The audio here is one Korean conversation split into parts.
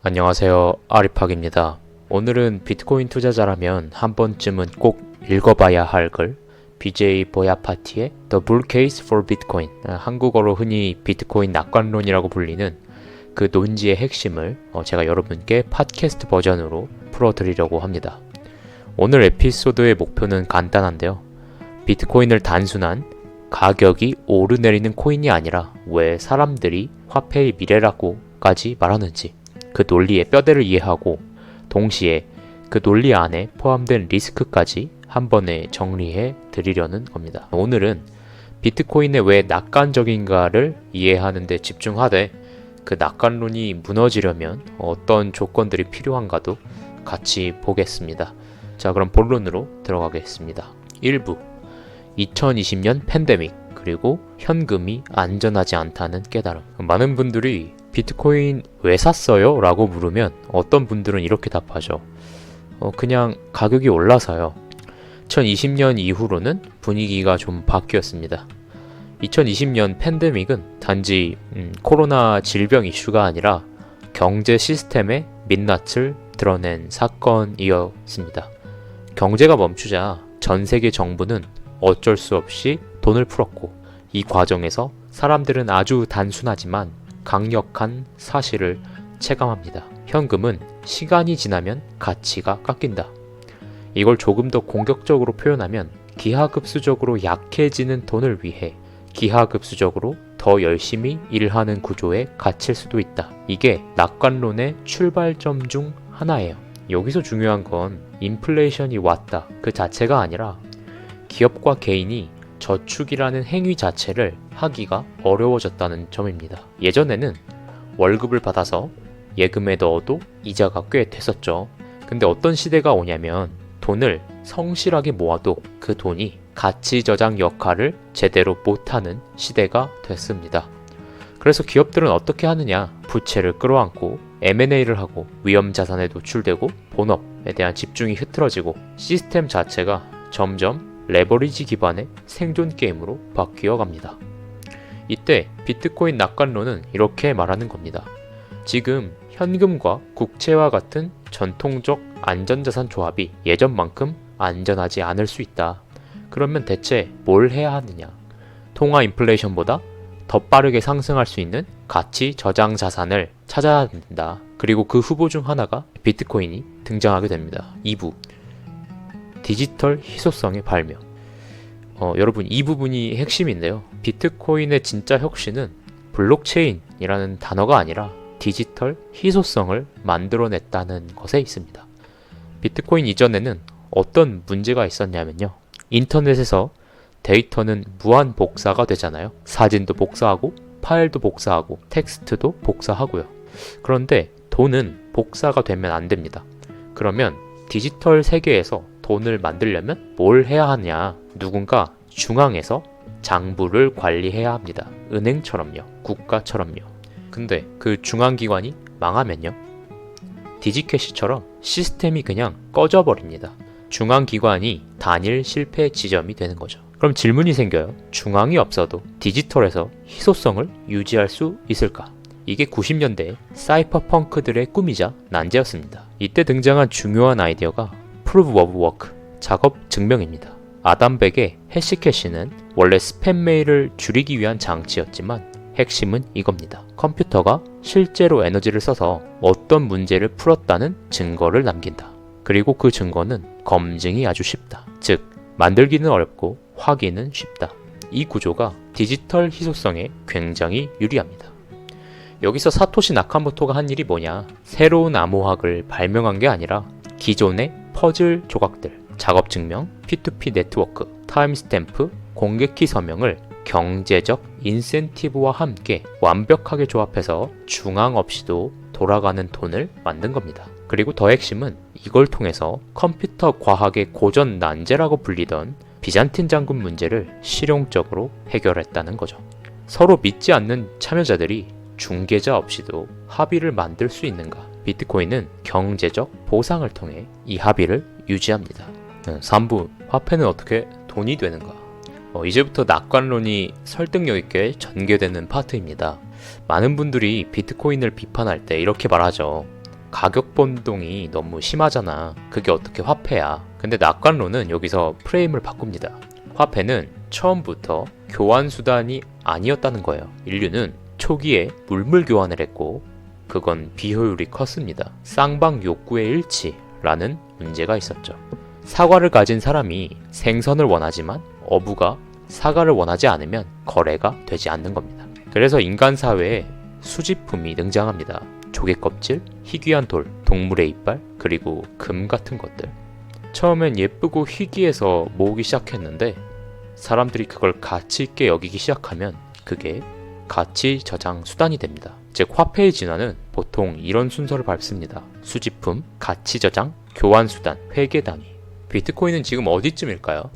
안녕하세요. 아리팍입니다. 오늘은 비트코인 투자자라면 한 번쯤은 꼭 읽어봐야 할 글, BJ 보야파티의 The Bull Case for Bitcoin, 한국어로 흔히 비트코인 낙관론이라고 불리는 그 논지의 핵심을 제가 여러분께 팟캐스트 버전으로 풀어드리려고 합니다. 오늘 에피소드의 목표는 간단한데요. 비트코인을 단순한 가격이 오르내리는 코인이 아니라 왜 사람들이 화폐의 미래라고까지 말하는지, 그 논리의 뼈대를 이해하고 동시에 그 논리 안에 포함된 리스크까지 한 번에 정리해 드리려는 겁니다. 오늘은 비트코인의 왜 낙관적인가를 이해하는 데 집중하되 그 낙관론이 무너지려면 어떤 조건들이 필요한가도 같이 보겠습니다. 자, 그럼 본론으로 들어가겠습니다. 1부 2020년 팬데믹 그리고 현금이 안전하지 않다는 깨달음. 많은 분들이 비트코인 왜 샀어요? 라고 물으면 어떤 분들은 이렇게 답하죠. 그냥 가격이 올라서요. 2020년 이후로는 분위기가 좀 바뀌었습니다. 2020년 팬데믹은 단지 코로나 질병 이슈가 아니라 경제 시스템의 민낯을 드러낸 사건이었습니다. 경제가 멈추자 전 세계 정부는 어쩔 수 없이 돈을 풀었고, 이 과정에서 사람들은 아주 단순하지만 강력한 사실을 체감합니다. 현금은 시간이 지나면 가치가 깎인다. 이걸 조금 더 공격적으로 표현하면 기하급수적으로 약해지는 돈을 위해 기하급수적으로 더 열심히 일하는 구조에 갇힐 수도 있다. 이게 낙관론의 출발점 중 하나예요. 여기서 중요한 건 인플레이션이 왔다 그 자체가 아니라 기업과 개인이 저축이라는 행위 자체를 하기가 어려워졌다는 점입니다. 예전에는 월급을 받아서 예금에 넣어도 이자가 꽤 됐었죠. 근데 어떤 시대가 오냐면 돈을 성실하게 모아도 그 돈이 가치 저장 역할을 제대로 못하는 시대가 됐습니다. 그래서 기업들은 어떻게 하느냐? 부채를 끌어안고 M&A를 하고 위험 자산에 노출되고 본업에 대한 집중이 흐트러지고 시스템 자체가 점점 레버리지 기반의 생존 게임으로 바뀌어 갑니다. 이때 비트코인 낙관론은 이렇게 말하는 겁니다. 지금 현금과 국채와 같은 전통적 안전자산 조합이 예전만큼 안전하지 않을 수 있다. 그러면 대체 뭘 해야 하느냐? 통화 인플레이션보다 더 빠르게 상승할 수 있는 가치 저장 자산을 찾아야 된다. 그리고 그 후보 중 하나가 비트코인이 등장하게 됩니다. 2부 디지털 희소성의 발명. 여러분, 이 부분이 핵심인데요. 비트코인의 진짜 혁신은 블록체인이라는 단어가 아니라 디지털 희소성을 만들어냈다는 것에 있습니다. 비트코인 이전에는 어떤 문제가 있었냐면요. 인터넷에서 데이터는 무한 복사가 되잖아요. 사진도 복사하고 파일도 복사하고 텍스트도 복사하고요. 그런데 돈은 복사가 되면 안 됩니다. 그러면 디지털 세계에서 돈을 만들려면 뭘 해야 하냐? 누군가 중앙에서 장부를 관리해야 합니다. 은행처럼요. 국가처럼요. 근데 그 중앙기관이 망하면요. 디지캐시처럼 시스템이 그냥 꺼져버립니다. 중앙기관이 단일 실패 지점이 되는 거죠. 그럼 질문이 생겨요. 중앙이 없어도 디지털에서 희소성을 유지할 수 있을까? 이게 90년대 사이퍼펑크들의 꿈이자 난제였습니다. 이때 등장한 중요한 아이디어가 Proof of Work, 작업 증명입니다. 아담 백의 해시캐시는 원래 스팸 메일을 줄이기 위한 장치였지만 핵심은 이겁니다. 컴퓨터가 실제로 에너지를 써서 어떤 문제를 풀었다는 증거를 남긴다. 그리고 그 증거는 검증이 아주 쉽다. 즉, 만들기는 어렵고 확인은 쉽다. 이 구조가 디지털 희소성에 굉장히 유리합니다. 여기서 사토시 나카모토가 한 일이 뭐냐? 새로운 암호학을 발명한 게 아니라 기존의 퍼즐 조각들, 작업 증명, P2P 네트워크, 타임스탬프, 공개키 서명을 경제적 인센티브와 함께 완벽하게 조합해서 중앙 없이도 돌아가는 돈을 만든 겁니다. 그리고 더 핵심은 이걸 통해서 컴퓨터 과학의 고전 난제라고 불리던 비잔틴 장군 문제를 실용적으로 해결했다는 거죠. 서로 믿지 않는 참여자들이 중개자 없이도 합의를 만들 수 있는가? 비트코인은 경제적 보상을 통해 이 합의를 유지합니다. 3부 화폐는 어떻게 돈이 되는가? 이제부터 낙관론이 설득력 있게 전개되는 파트입니다. 많은 분들이 비트코인을 비판할 때 이렇게 말하죠. 가격 변동이 너무 심하잖아. 그게 어떻게 화폐야. 근데 낙관론은 여기서 프레임을 바꿉니다. 화폐는 처음부터 교환 수단이 아니었다는 거예요. 인류는 초기에 물물 교환을 했고 그건 비효율이 컸습니다. 쌍방 욕구의 일치라는 문제가 있었죠. 사과를 가진 사람이 생선을 원하지만 어부가 사과를 원하지 않으면 거래가 되지 않는 겁니다. 그래서 인간 사회에 수집품이 등장합니다. 조개 껍질, 희귀한 돌, 동물의 이빨, 그리고 금 같은 것들. 처음엔 예쁘고 희귀해서 모으기 시작했는데 사람들이 그걸 가치 있게 여기기 시작하면 그게 가치 저장 수단이 됩니다. 즉 화폐의 진화는 보통 이런 순서를 밟습니다. 수집품, 가치 저장, 교환 수단, 회계 단위. 비트코인은 지금 어디쯤일까요?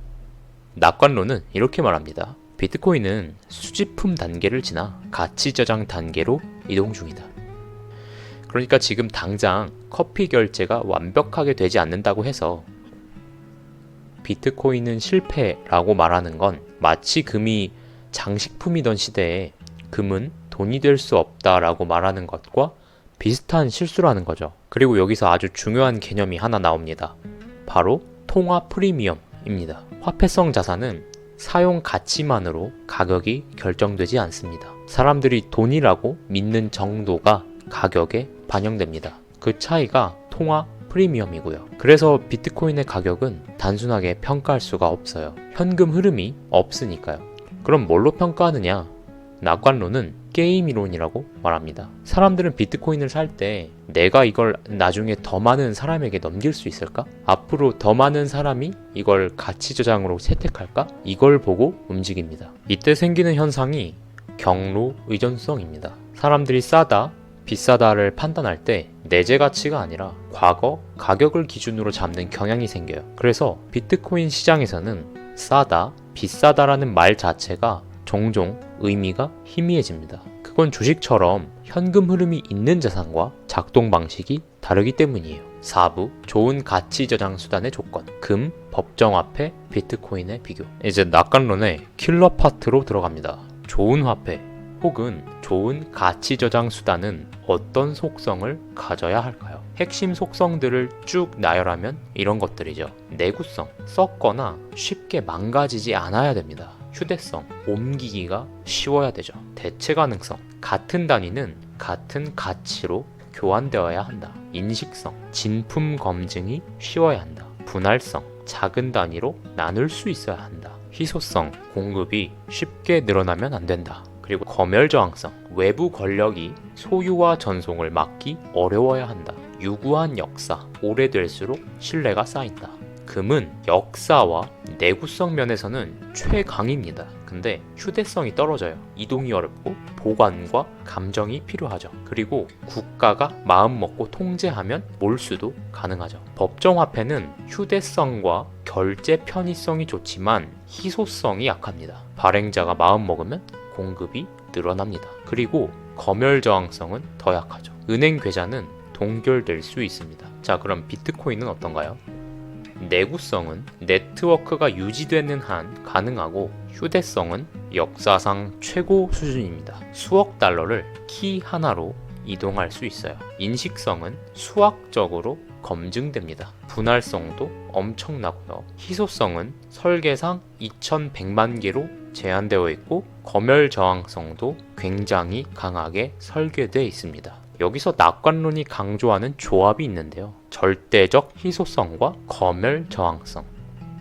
낙관론은 이렇게 말합니다. 비트코인은 수집품 단계를 지나 가치 저장 단계로 이동 중이다. 그러니까 지금 당장 커피 결제가 완벽하게 되지 않는다고 해서 비트코인은 실패라고 말하는 건 마치 금이 장식품이던 시대에 금은 돈이 될 수 없다라고 말하는 것과 비슷한 실수라는 거죠. 그리고 여기서 아주 중요한 개념이 하나 나옵니다. 바로 통화 프리미엄입니다. 화폐성 자산은 사용 가치만으로 가격이 결정되지 않습니다. 사람들이 돈이라고 믿는 정도가 가격에 반영됩니다. 그 차이가 통화 프리미엄이고요. 그래서 비트코인의 가격은 단순하게 평가할 수가 없어요. 현금 흐름이 없으니까요. 그럼 뭘로 평가하느냐? 낙관론은 게임 이론이라고 말합니다. 사람들은 비트코인을 살 때 내가 이걸 나중에 더 많은 사람에게 넘길 수 있을까? 앞으로 더 많은 사람이 이걸 가치 저장으로 채택할까? 이걸 보고 움직입니다. 이때 생기는 현상이 경로 의존성입니다. 사람들이 싸다, 비싸다를 판단할 때 내재 가치가 아니라 과거 가격을 기준으로 잡는 경향이 생겨요. 그래서 비트코인 시장에서는 싸다, 비싸다라는 말 자체가 종종 의미가 희미해집니다. 그건 주식처럼 현금 흐름이 있는 자산과 작동 방식이 다르기 때문이에요. 4부 좋은 가치 저장 수단의 조건, 금, 법정화폐, 비트코인의 비교. 이제 낙관론의 킬러 파트로 들어갑니다. 좋은 화폐 혹은 좋은 가치 저장 수단은 어떤 속성을 가져야 할까요? 핵심 속성들을 쭉 나열하면 이런 것들이죠. 내구성, 썩거나 쉽게 망가지지 않아야 됩니다. 휴대성, 옮기기가 쉬워야 되죠. 대체 가능성, 같은 단위는 같은 가치로 교환되어야 한다. 인식성, 진품 검증이 쉬워야 한다. 분할성, 작은 단위로 나눌 수 있어야 한다. 희소성, 공급이 쉽게 늘어나면 안 된다. 그리고 검열 저항성, 외부 권력이 소유와 전송을 막기 어려워야 한다. 유구한 역사, 오래될수록 신뢰가 쌓인다. 금은 역사와 내구성 면에서는 최강입니다. 근데 휴대성이 떨어져요. 이동이 어렵고 보관과 감정이 필요하죠. 그리고 국가가 마음먹고 통제하면 몰수도 가능하죠. 법정화폐는 휴대성과 결제 편의성이 좋지만 희소성이 약합니다. 발행자가 마음먹으면 공급이 늘어납니다. 그리고 검열 저항성은 더 약하죠. 은행 계좌는 동결될 수 있습니다. 자, 그럼 비트코인은 어떤가요? 내구성은 네트워크가 유지되는 한 가능하고 휴대성은 역사상 최고 수준입니다. 수억 달러를 키 하나로 이동할 수 있어요. 인식성은 수학적으로 검증됩니다. 분할성도 엄청나고요. 희소성은 설계상 2100만 개로 제한되어 있고 검열 저항성도 굉장히 강하게 설계되어 있습니다. 여기서 낙관론이 강조하는 조합이 있는데요. 절대적 희소성과 검열 저항성.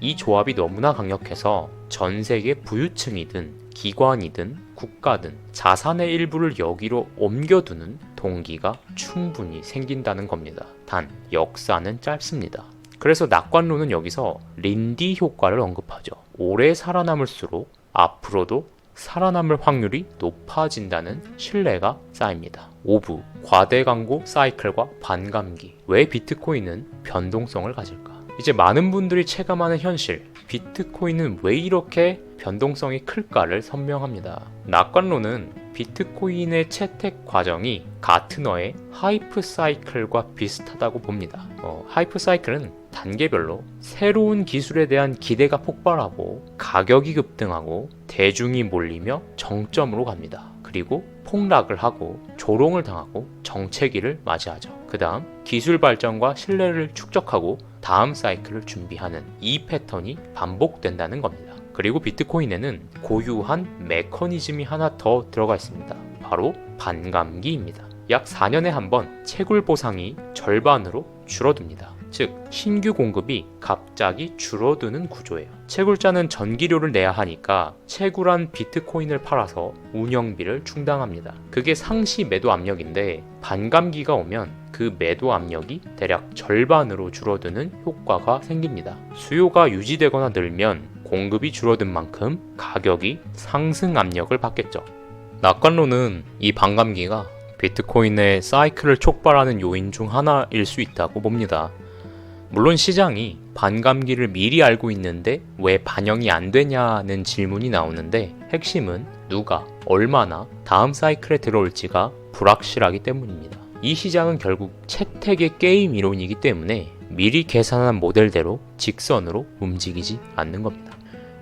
이 조합이 너무나 강력해서 전 세계 부유층이든 기관이든 국가든 자산의 일부를 여기로 옮겨두는 동기가 충분히 생긴다는 겁니다. 단 역사는 짧습니다. 그래서 낙관론은 여기서 린디 효과를 언급하죠. 오래 살아남을수록 앞으로도 살아남을 확률이 높아진다는 신뢰가 쌓입니다. 5부 과대 광고 사이클과 반감기. 왜 비트코인은 변동성을 가질까? 이제 많은 분들이 체감하는 현실, 비트코인은 왜 이렇게 변동성이 클까를 설명합니다. 낙관론은 비트코인의 채택 과정이 가트너의 하이프 사이클과 비슷하다고 봅니다. 하이프 사이클은 단계별로 새로운 기술에 대한 기대가 폭발하고 가격이 급등하고 대중이 몰리며 정점으로 갑니다. 그리고 폭락을 하고 조롱을 당하고 정체기를 맞이하죠. 그 다음 기술 발전과 신뢰를 축적하고 다음 사이클을 준비하는 이 패턴이 반복된다는 겁니다. 그리고 비트코인에는 고유한 메커니즘이 하나 더 들어가 있습니다. 바로 반감기입니다. 약 4년에 한 번 채굴 보상이 절반으로 줄어듭니다. 즉 신규 공급이 갑자기 줄어드는 구조예요. 채굴자는 전기료를 내야 하니까 채굴한 비트코인을 팔아서 운영비를 충당합니다. 그게 상시 매도 압력인데 반감기가 오면 그 매도 압력이 대략 절반으로 줄어드는 효과가 생깁니다. 수요가 유지되거나 늘면 공급이 줄어든 만큼 가격이 상승 압력을 받겠죠. 낙관론은 이 반감기가 비트코인의 사이클을 촉발하는 요인 중 하나일 수 있다고 봅니다. 물론 시장이 반감기를 미리 알고 있는데 왜 반영이 안 되냐는 질문이 나오는데 핵심은 누가 얼마나 다음 사이클에 들어올지가 불확실하기 때문입니다. 이 시장은 결국 채택의 게임 이론이기 때문에 미리 계산한 모델대로 직선으로 움직이지 않는 겁니다.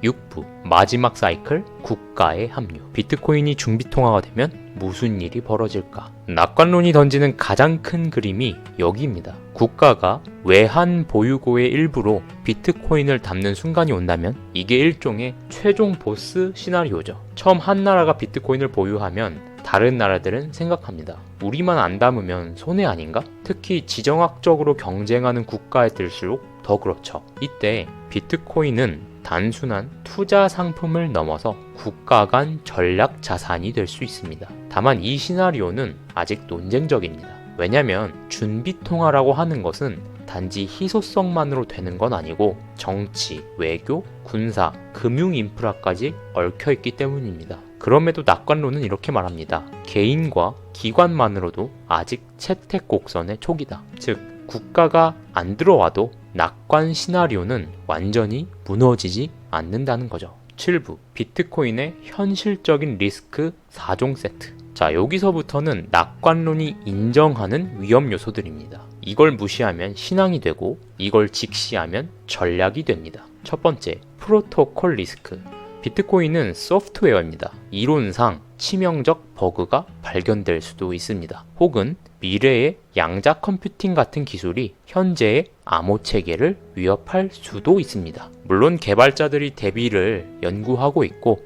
6부 마지막 사이클 국가의 합류. 비트코인이 중비통화가 되면 무슨 일이 벌어질까? 낙관론이 던지는 가장 큰 그림이 여기입니다. 국가가 외환 보유고의 일부로 비트코인을 담는 순간이 온다면 이게 일종의 최종 보스 시나리오죠. 처음 한 나라가 비트코인을 보유하면 다른 나라들은 생각합니다. 우리만 안 담으면 손해 아닌가? 특히 지정학적으로 경쟁하는 국가들일수록 더 그렇죠. 이때 비트코인은 단순한 투자 상품을 넘어서 국가 간 전략 자산이 될 수 있습니다. 다만 이 시나리오는 아직 논쟁적입니다. 왜냐면 준비통화라고 하는 것은 단지 희소성만으로 되는 건 아니고 정치, 외교, 군사, 금융 인프라까지 얽혀있기 때문입니다. 그럼에도 낙관론은 이렇게 말합니다. 개인과 기관만으로도 아직 채택 곡선의 초기다. 즉 국가가 안 들어와도 낙관 시나리오는 완전히 무너지지 않는다는 거죠. 7부 비트코인의 현실적인 리스크 4종 세트. 자, 여기서부터는 낙관론이 인정하는 위험 요소들입니다. 이걸 무시하면 신앙이 되고 이걸 직시하면 전략이 됩니다. 첫 번째, 프로토콜 리스크. 비트코인은 소프트웨어입니다. 이론상 치명적 버그가 발견될 수도 있습니다. 혹은 미래의 양자 컴퓨팅 같은 기술이 현재의 암호 체계를 위협할 수도 있습니다. 물론 개발자들이 대비를 연구하고 있고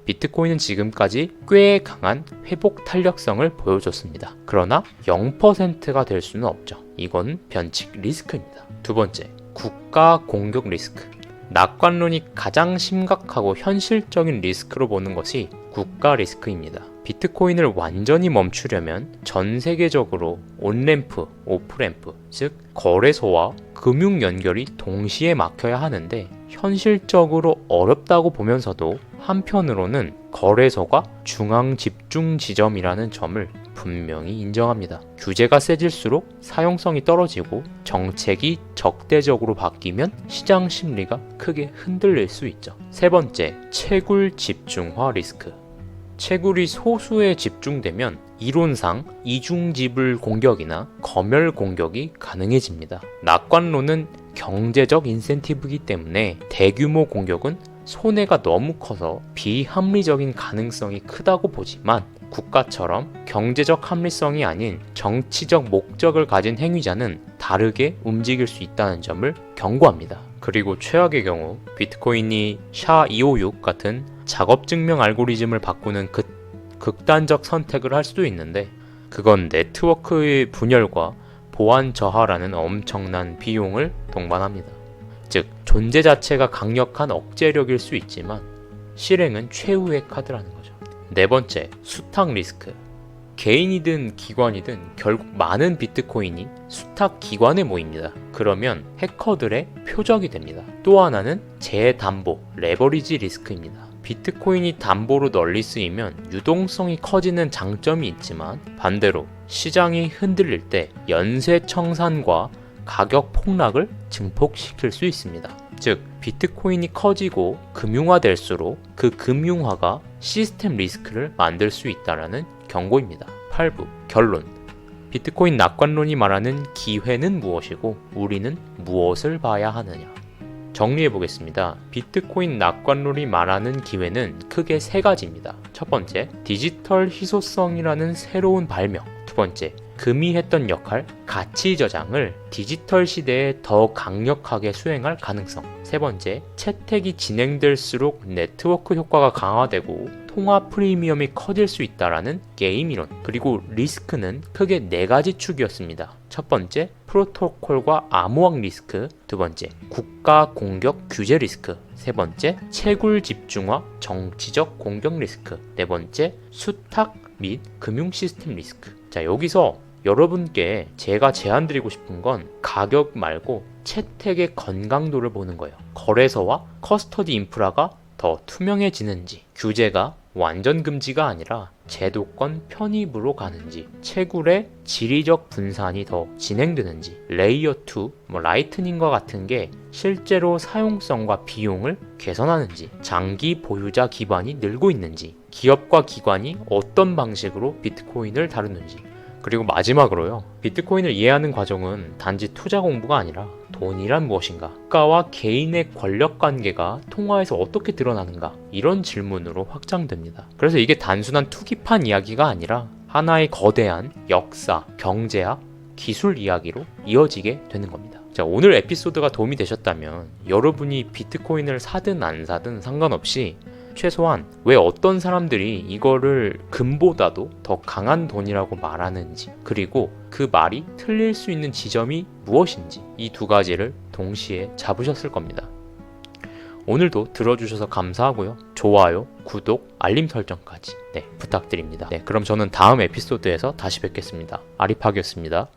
비트코인은 지금까지 꽤 강한 회복 탄력성을 보여줬습니다. 그러나 0%가 될 수는 없죠. 이건 변칙 리스크입니다. 두 번째, 국가 공격 리스크. 낙관론이 가장 심각하고 현실적인 리스크로 보는 것이 국가 리스크입니다. 비트코인을 완전히 멈추려면 전 세계적으로 온램프, 오프램프, 즉 거래소와 금융 연결이 동시에 막혀야 하는데 현실적으로 어렵다고 보면서도 한편으로는 거래소가 중앙 집중 지점이라는 점을 분명히 인정합니다. 규제가 세질수록 사용성이 떨어지고 정책이 적대적으로 바뀌면 시장 심리가 크게 흔들릴 수 있죠. 세 번째, 채굴 집중화 리스크. 채굴이 소수에 집중되면 이론상 이중지불 공격이나 검열 공격이 가능해집니다. 낙관론은 경제적 인센티브이기 때문에 대규모 공격은 손해가 너무 커서 비합리적인 가능성이 크다고 보지만 국가처럼 경제적 합리성이 아닌 정치적 목적을 가진 행위자는 다르게 움직일 수 있다는 점을 경고합니다. 그리고 최악의 경우 비트코인이 SHA-256 같은 작업 증명 알고리즘을 바꾸는 극단적 선택을 할 수도 있는데 그건 네트워크의 분열과 보안 저하라는 엄청난 비용을 동반합니다. 즉 존재 자체가 강력한 억제력일 수 있지만 실행은 최후의 카드라는 거죠. 네 번째, 수탁 리스크. 개인이든 기관이든 결국 많은 비트코인이 수탁 기관에 모입니다. 그러면 해커들의 표적이 됩니다. 또 하나는 재담보, 레버리지 리스크입니다. 비트코인이 담보로 널리 쓰이면 유동성이 커지는 장점이 있지만 반대로 시장이 흔들릴 때 연쇄 청산과 가격 폭락을 증폭시킬 수 있습니다. 즉 비트코인이 커지고 금융화될수록 그 금융화가 시스템 리스크를 만들 수 있다는 경고입니다. 8부 결론. 비트코인 낙관론이 말하는 기회는 무엇이고 우리는 무엇을 봐야 하느냐. 정리해 보겠습니다. 비트코인 낙관론이 말하는 기회는 크게 세 가지입니다. 첫 번째, 디지털 희소성이라는 새로운 발명. 두 번째, 금이 했던 역할, 가치 저장을 디지털 시대에 더 강력하게 수행할 가능성. 세 번째, 채택이 진행될수록 네트워크 효과가 강화되고 통화 프리미엄이 커질 수 있다라는 게임 이론. 그리고 리스크는 크게 네 가지 축이었습니다. 첫 번째, 프로토콜과 암호화 리스크. 두 번째, 국가 공격 규제 리스크. 세 번째, 채굴 집중화 정치적 공격 리스크. 네 번째, 수탁 및 금융 시스템 리스크. 자, 여기서 여러분께 제가 제안드리고 싶은 건 가격 말고 채택의 건강도를 보는 거예요. 거래소와 커스터디 인프라가 더 투명해지는지, 규제가 완전 금지가 아니라 제도권 편입으로 가는지, 채굴의 지리적 분산이 더 진행되는지, 레이어 2, 라이트닝과 같은 게 실제로 사용성과 비용을 개선하는지, 장기 보유자 기반이 늘고 있는지, 기업과 기관이 어떤 방식으로 비트코인을 다루는지, 그리고 마지막으로요. 비트코인을 이해하는 과정은 단지 투자 공부가 아니라 돈이란 무엇인가, 국가와 개인의 권력 관계가 통화에서 어떻게 드러나는가, 이런 질문으로 확장됩니다. 그래서 이게 단순한 투기판 이야기가 아니라 하나의 거대한 역사, 경제학, 기술 이야기로 이어지게 되는 겁니다. 자, 오늘 에피소드가 도움이 되셨다면 여러분이 비트코인을 사든 안 사든 상관없이 최소한 왜 어떤 사람들이 이거를 금보다도 더 강한 돈이라고 말하는지, 그리고 그 말이 틀릴 수 있는 지점이 무엇인지, 이 두 가지를 동시에 잡으셨을 겁니다. 오늘도 들어주셔서 감사하고요. 좋아요, 구독, 알림 설정까지 부탁드립니다. 그럼 저는 다음 에피소드에서 다시 뵙겠습니다. 아리팍이었습니다.